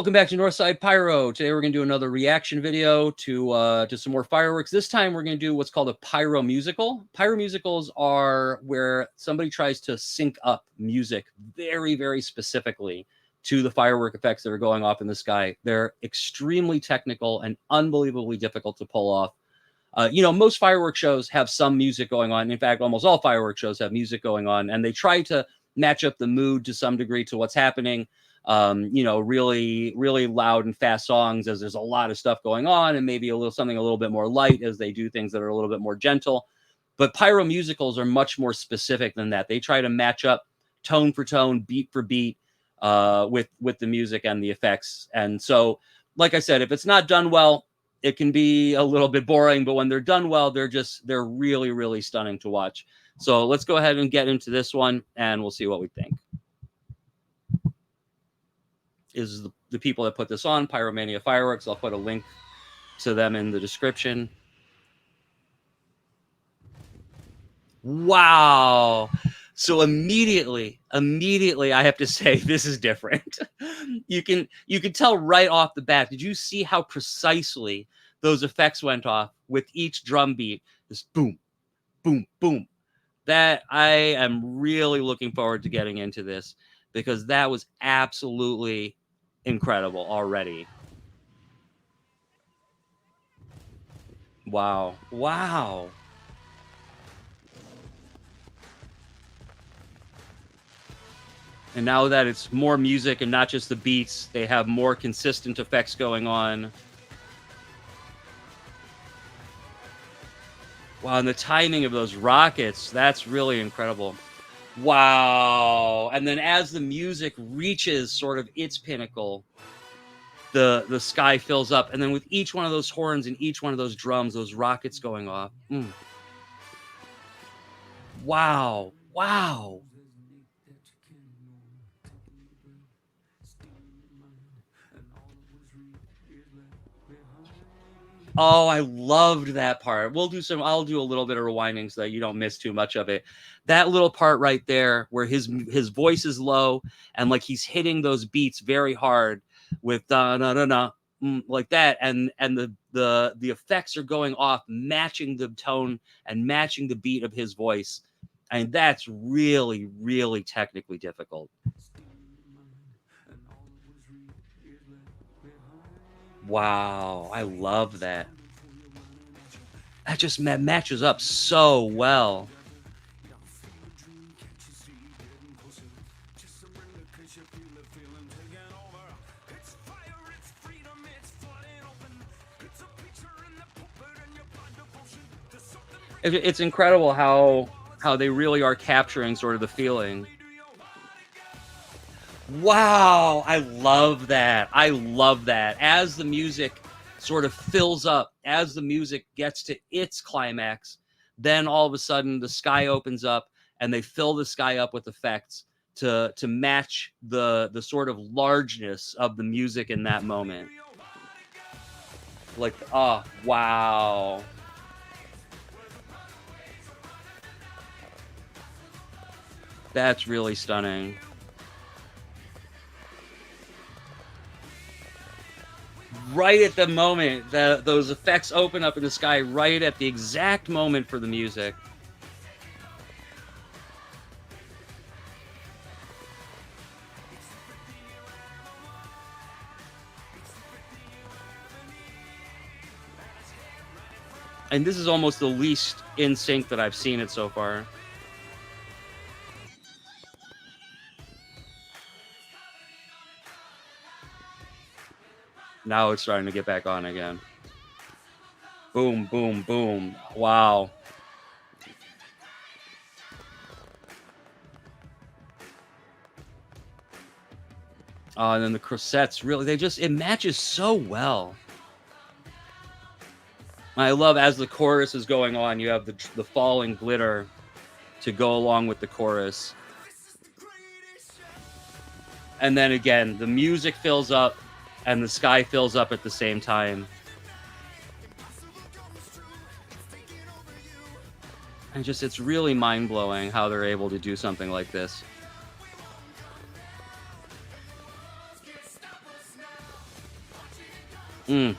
Welcome back to Northside Pyro. Today we're going to do another reaction video to some more fireworks. This time we're going to do what's called a pyromusical. Pyromusicals are where somebody tries to sync up music very, very specifically to the firework effects that are going off in the sky. They're extremely technical and unbelievably difficult to pull off. Most fireworks shows have some music going on. In fact, almost all fireworks shows have music going on, and they try to match up the mood to some degree to what's happening. Really, really loud and fast songs as there's a lot of stuff going on, and maybe something a little bit more light as they do things that are a little bit more gentle. But pyromusicals are much more specific than that. They try to match up tone for tone, beat for beat, with the music and the effects. And so, like I said, if it's not done well, it can be a little bit boring, but when they're done well, they're really, really stunning to watch. So let's go ahead and get into this one, and we'll see what we think. Is the people that put this on, Pyromania Fireworks. I'll put a link to them in the description. Wow. So immediately, I have to say this is different. You can tell right off the bat. Did you see how precisely those effects went off with each drum beat? This boom, boom, boom. That I am really looking forward to getting into this, because that was absolutely incredible already. Wow. Wow. And now that it's more music and not just the beats, they have more consistent effects going on. Wow, and the timing of those rockets, that's really incredible. Wow. And then as the music reaches sort of its pinnacle, the sky fills up. And then with each one of those horns and each one of those drums, those rockets going off. Wow. Wow. Oh, I loved that part. I'll do a little bit of rewinding so that you don't miss too much of it. That little part right there where his voice is low and like he's hitting those beats very hard with da na na na like that, and the effects are going off, matching the tone and matching the beat of his voice. And that's really, really technically difficult. Wow, I love that. That just matches up so well. It's incredible how they really are capturing sort of the feeling. Wow, I love that. I love that. As the music sort of fills up, as the music gets to its climax, then all of a sudden the sky opens up and they fill the sky up with effects to match the sort of largeness of the music in that moment. Like, oh, wow. That's really stunning. Right at the moment that those effects open up in the sky, right at the exact moment for the music. And this is almost the least in sync that I've seen it so far. Now it's starting to get back on again. Boom, boom, boom. Wow. And then the crossettes, really, it matches so well. I love as the chorus is going on, you have the falling glitter to go along with the chorus. And then again, the music fills up and the sky fills up at the same time. And it's really mind-blowing how they're able to do something like this. Mm.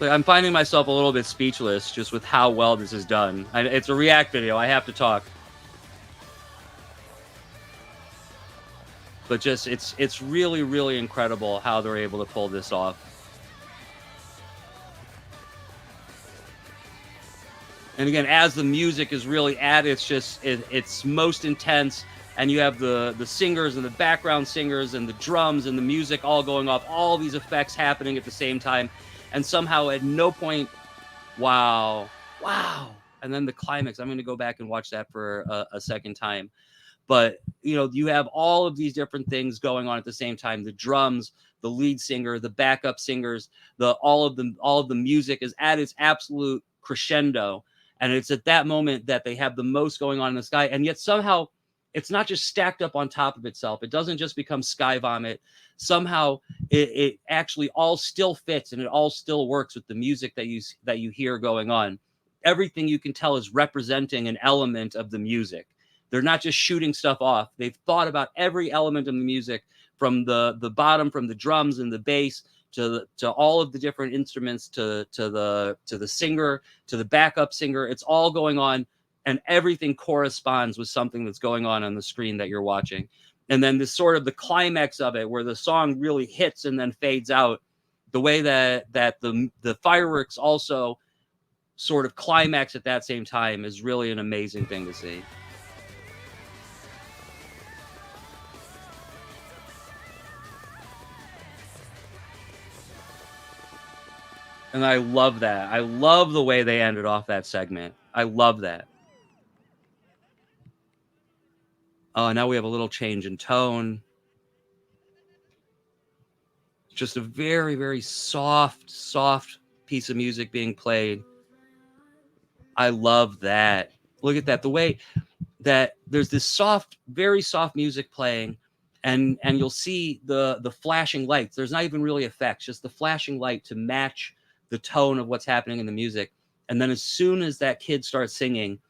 Like, I'm finding myself a little bit speechless just with how well this is done. It's a react video. I have to talk, but just it's really really incredible how they're able to pull this off. And again, as the music is really at it's most intense, and you have the singers and the background singers and the drums and the music all going off, all these effects happening at the same time, and somehow at no point, wow, wow. And then the climax, I'm going to go back and watch that for a second time. But you have all of these different things going on at the same time: the drums, the lead singer, the backup singers, the all of the music is at its absolute crescendo, and it's at that moment that they have the most going on in the sky, and yet somehow it's not just stacked up on top of itself. It doesn't just become sky vomit. Somehow it actually all still fits, and it all still works with the music that you hear going on. Everything you can tell is representing an element of the music. They're not just shooting stuff off. They've thought about every element of the music, from the bottom, from the drums and the bass to all of the different instruments, to the singer, to the backup singer. It's all going on, and everything corresponds with something that's going on the screen that you're watching. And then this sort of the climax of it, where the song really hits and then fades out, the way that the fireworks also sort of climax at that same time is really an amazing thing to see. And I love that. I love the way they ended off that segment. I love that. Oh, now we have a little change in tone. Just a very, very soft, soft piece of music being played. I love that. Look at that. The way that there's this soft, very soft music playing, and you'll see the flashing lights. There's not even really effects, just the flashing light to match the tone of what's happening in the music. And then as soon as that kid starts singing,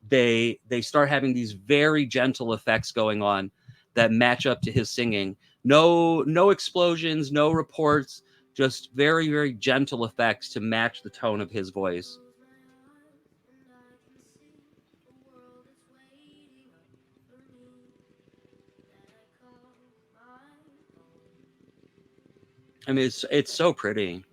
they start having these very gentle effects going on that match up to his singing. No explosions, no reports, just very very gentle effects to match the tone of his voice. I mean, it's so pretty.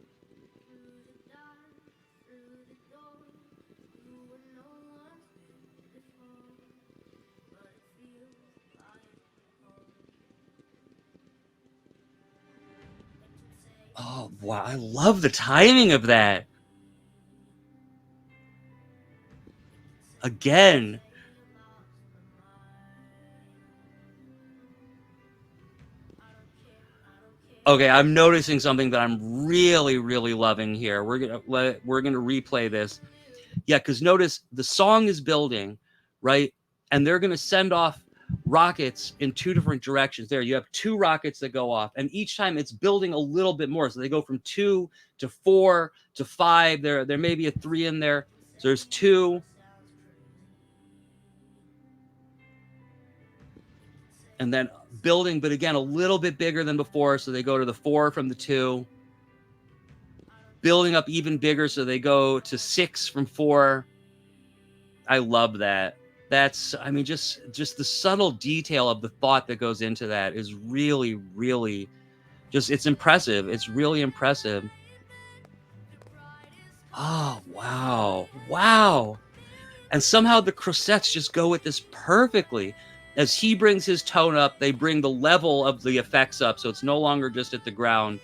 Oh wow, I love the timing of that. Again, okay, I'm noticing something that I'm really really loving here. We're gonna replay this. Yeah, because notice the song is building, right? And they're going to send off rockets in two different directions. There, you have two rockets that go off, and each time it's building a little bit more. So they go from 2 to 4 to 5. There may be a 3 in there. So there's 2, and then building, but again, a little bit bigger than before. So they go to the 4 from the 2, building up even bigger. So they go to 6 from 4. I love that. That's, I mean, just the subtle detail of the thought that goes into that is really really just, it's impressive. It's really impressive. Oh wow, wow. And somehow the Crossettes just go with this perfectly. As he brings his tone up, they bring the level of the effects up, so it's no longer just at the ground.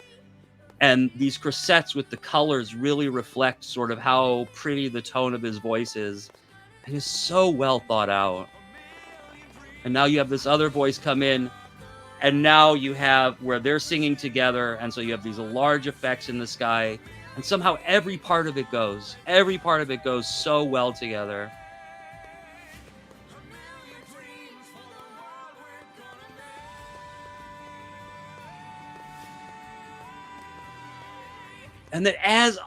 And these Crossettes with the colors really reflect sort of how pretty the tone of his voice is. It is so well thought out. And now you have this other voice come in, and now you have where they're singing together, and so you have these large effects in the sky, and somehow every part of it goes so well together. And then as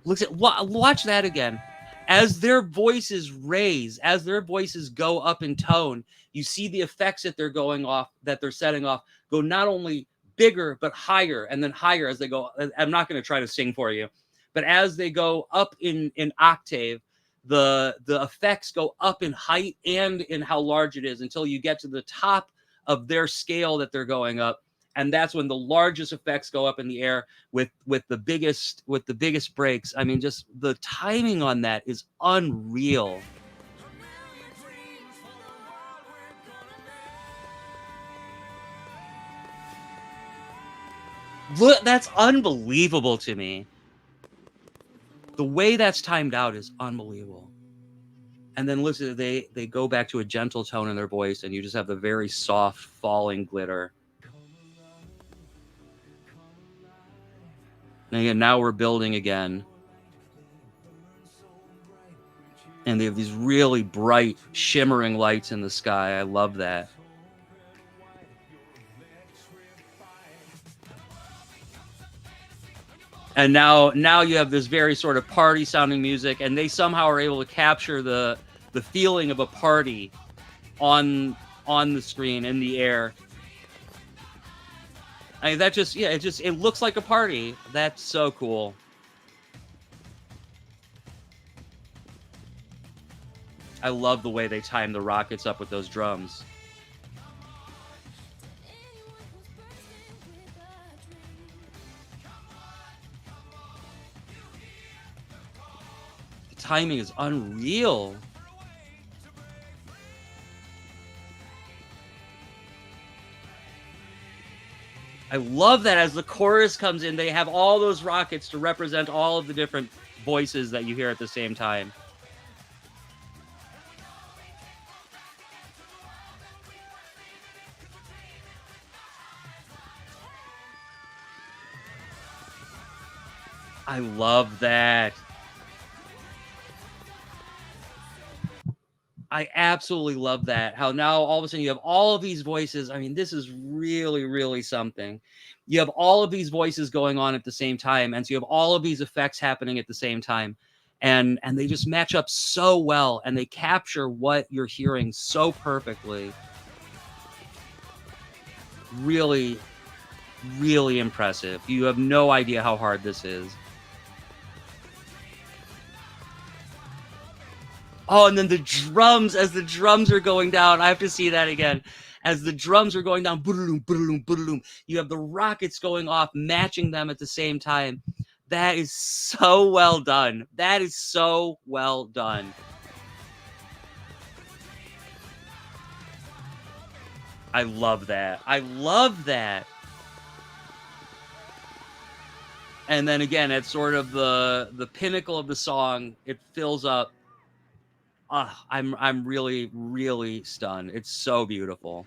watch that again. As their voices raise, as their voices go up in tone, you see the effects that they're going off, that they're setting off, go not only bigger, but higher, and then higher as they go. I'm not going to try to sing for you, but as they go up in octave, the effects go up in height and in how large it is until you get to the top of their scale that they're going up. And that's when the largest effects go up in the air with the biggest breaks. I mean, just the timing on that is unreal. Look, that's unbelievable to me. The way that's timed out is unbelievable. And then listen, they go back to a gentle tone in their voice, and you just have the very soft falling glitter. And again, now we're building again. And they have these really bright, shimmering lights in the sky. I love that. And now you have this very sort of party sounding music, and they somehow are able to capture the feeling of a party on the screen, in the air. I mean, that just, yeah, it looks like a party. That's so cool. I love the way they time the rockets up with those drums. The timing is unreal. I love that as the chorus comes in, they have all those rockets to represent all of the different voices that you hear at the same time. I love that. I absolutely love that. How now all of a sudden you have all of these voices. I mean, this is really, really something. You have all of these voices going on at the same time. And so you have all of these effects happening at the same time. And they just match up so well. And they capture what you're hearing so perfectly. Really, really impressive. You have no idea how hard this is. Oh, and then the drums, as the drums are going down, I have to see that again. As the drums are going down, boom, boom, boom, you have the rockets going off, matching them at the same time. That is so well done. That is so well done. I love that. I love that. And then again, at sort of the pinnacle of the song, it fills up. I'm really, really stunned. It's so beautiful.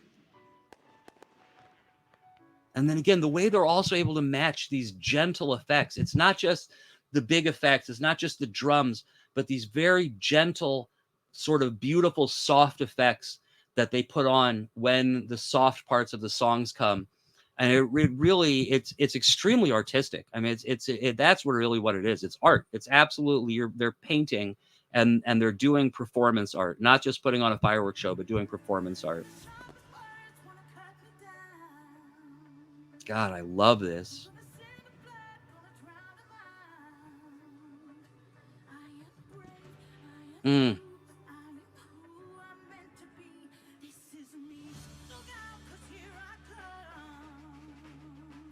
And then again, the way they're also able to match these gentle effects. It's not just the big effects. It's not just the drums, but these very gentle, sort of beautiful, soft effects that they put on when the soft parts of the songs come. And it really, it's extremely artistic. I mean, that's really what it is. It's art. It's absolutely, they're painting and they're doing performance art, not just putting on a fireworks show, but doing performance art. God, I love this.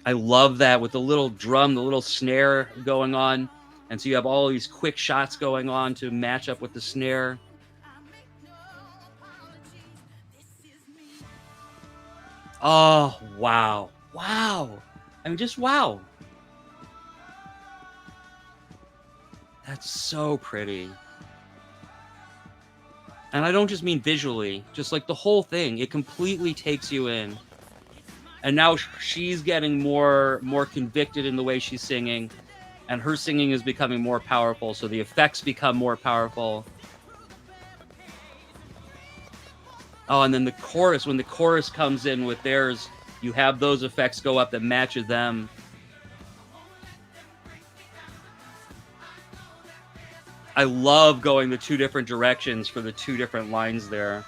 I love that with the little drum, the little snare going on. And so you have all these quick shots going on to match up with the snare. Oh, wow. Wow. I mean, just wow. That's so pretty. And I don't just mean visually, just like the whole thing. It completely takes you in. And now she's getting more convicted in the way she's singing. And her singing is becoming more powerful, so the effects become more powerful. Oh, and then the chorus, when the chorus comes in with theirs, you have those effects go up that matches them. I love going the two different directions for the two different lines there.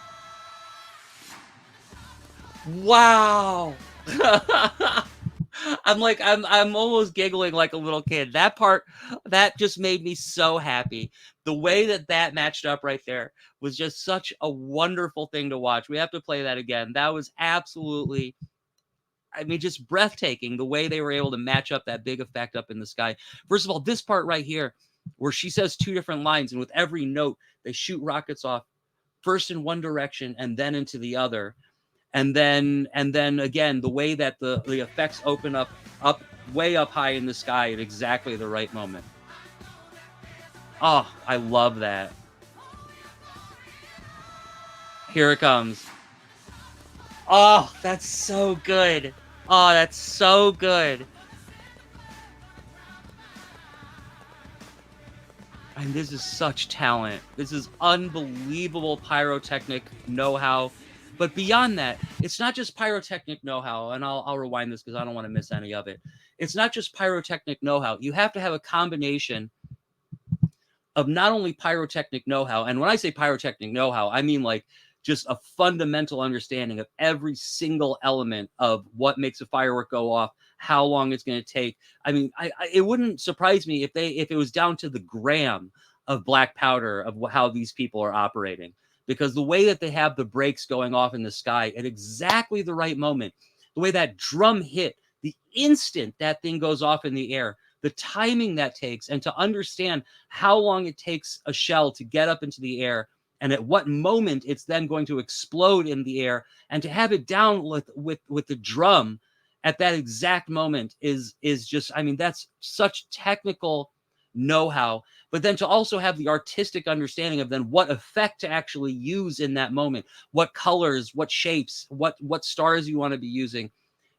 Wow. I'm almost giggling like a little kid. That part, that just made me so happy. The way that that matched up right there was just such a wonderful thing to watch. We have to play that again. That was absolutely, I mean, just breathtaking, the way they were able to match up that big effect up in the sky. First of all, this part right here, where she says two different lines, and with every note, they shoot rockets off first in one direction and then into the other. And then again, the way that the effects open up way up high in the sky at exactly the right moment. Oh, I love that. Here it comes. Oh, that's so good. Oh, that's so good. And this is such talent. This is unbelievable pyrotechnic know-how. But beyond that, it's not just pyrotechnic know-how, and I'll rewind this because I don't want to miss any of it. It's not just pyrotechnic know-how. You have to have a combination of not only pyrotechnic know-how, and when I say pyrotechnic know-how, I mean like just a fundamental understanding of every single element of what makes a firework go off, how long it's going to take. I mean, it wouldn't surprise me if it was down to the gram of black powder of how these people are operating, because the way that they have the breaks going off in the sky at exactly the right moment, the way that drum hit, the instant that thing goes off in the air, the timing that takes, and to understand how long it takes a shell to get up into the air and at what moment it's then going to explode in the air, and to have it down with the drum at that exact moment is just, I mean, that's such technical know-how. But then to also have the artistic understanding of then what effect to actually use in that moment, what colors, what shapes, what stars you want to be using,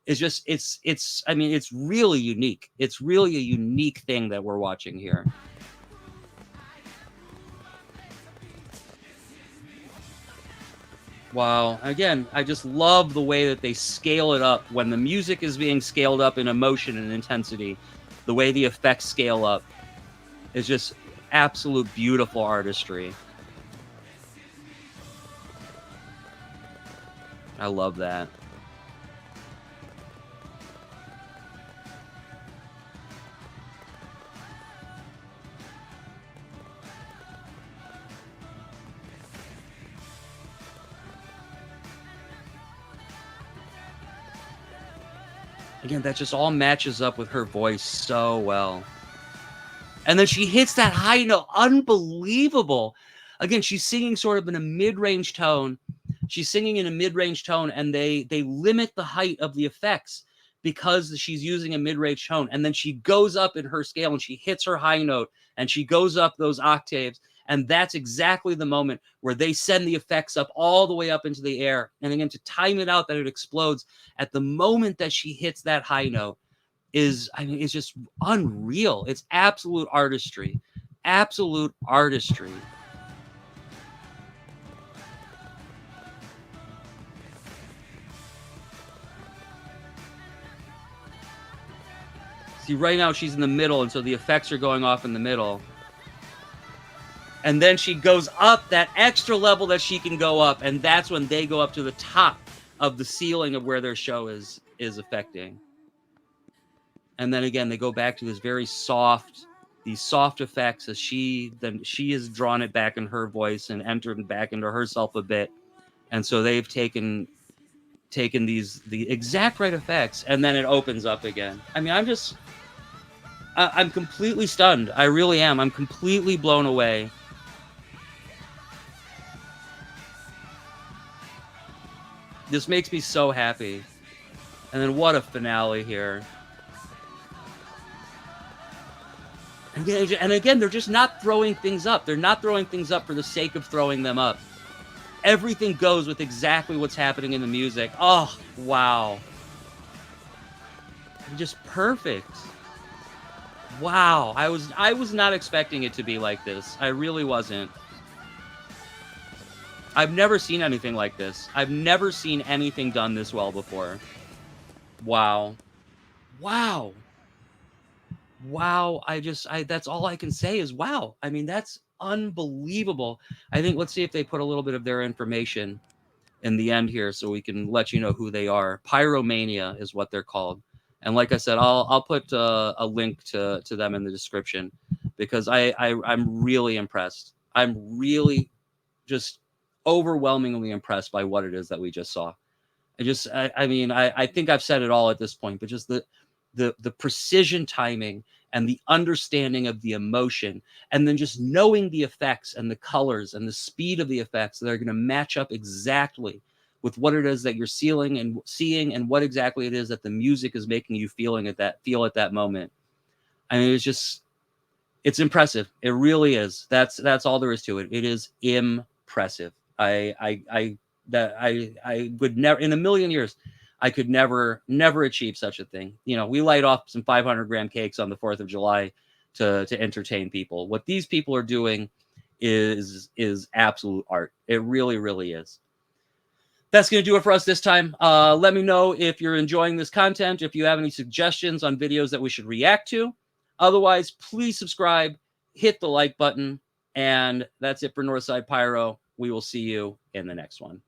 is just, it's I mean, it's really unique. It's really a unique thing that we're watching here. Wow. Again, I just love the way that they scale it up when the music is being scaled up in emotion and intensity. The way the effects scale up is just absolute beautiful artistry. I love that. Again, that just all matches up with her voice so well. And then she hits that high note. Unbelievable. Again, she's singing sort of in a mid-range tone. She's singing in a mid-range tone, and they limit the height of the effects because she's using a mid-range tone. And then she goes up in her scale and she hits her high note and she goes up those octaves. And that's exactly the moment where they send the effects up all the way up into the air. And again, to time it out that it explodes at the moment that she hits that high note is, I mean, it's just unreal. It's absolute artistry. Absolute artistry. See, right now she's in the middle, and so the effects are going off in the middle. And then she goes up that extra level that she can go up, and that's when they go up to the top of the ceiling of where their show is affecting. And then again, they go back to this very soft, these soft effects as she has drawn it back in her voice and entered back into herself a bit. And so they've taken the exact right effects, and then it opens up again. I mean, I'm completely stunned. I really am. I'm completely blown away. This makes me so happy. And then what a finale here. And again, they're just not throwing things up. They're not throwing things up for the sake of throwing them up. Everything goes with exactly what's happening in the music. Oh, wow. Just perfect. Wow. I was not expecting it to be like this. I really wasn't. I've never seen anything like this. I've never seen anything done this well before. Wow. Wow. Wow. That's all I can say is wow. I mean, that's unbelievable. I think, let's see if they put a little bit of their information in the end here so we can let you know who they are. Pyromania is what they're called. And like I said, I'll put a link to them in the description, because I'm really impressed. I'm really just overwhelmingly impressed by what it is that we just saw. I mean, I think I've said it all at this point, but just the precision timing and the understanding of the emotion, and then just knowing the effects and the colors and the speed of the effects that are going to match up exactly with what it is that you're seeing and what exactly it is that the music is making you feel at that moment. I mean, it's impressive. It really is. That's all there is to it. It is impressive. I would never in a million years, I could never achieve such a thing. You know, we light off some 500-gram cakes on the 4th of July to entertain people. What these people are doing is absolute art. It really, really is. That's going to do it for us this time. Let me know if you're enjoying this content, if you have any suggestions on videos that we should react to. Otherwise, please subscribe, hit the like button, and that's it for Northside Pyro. We will see you in the next one.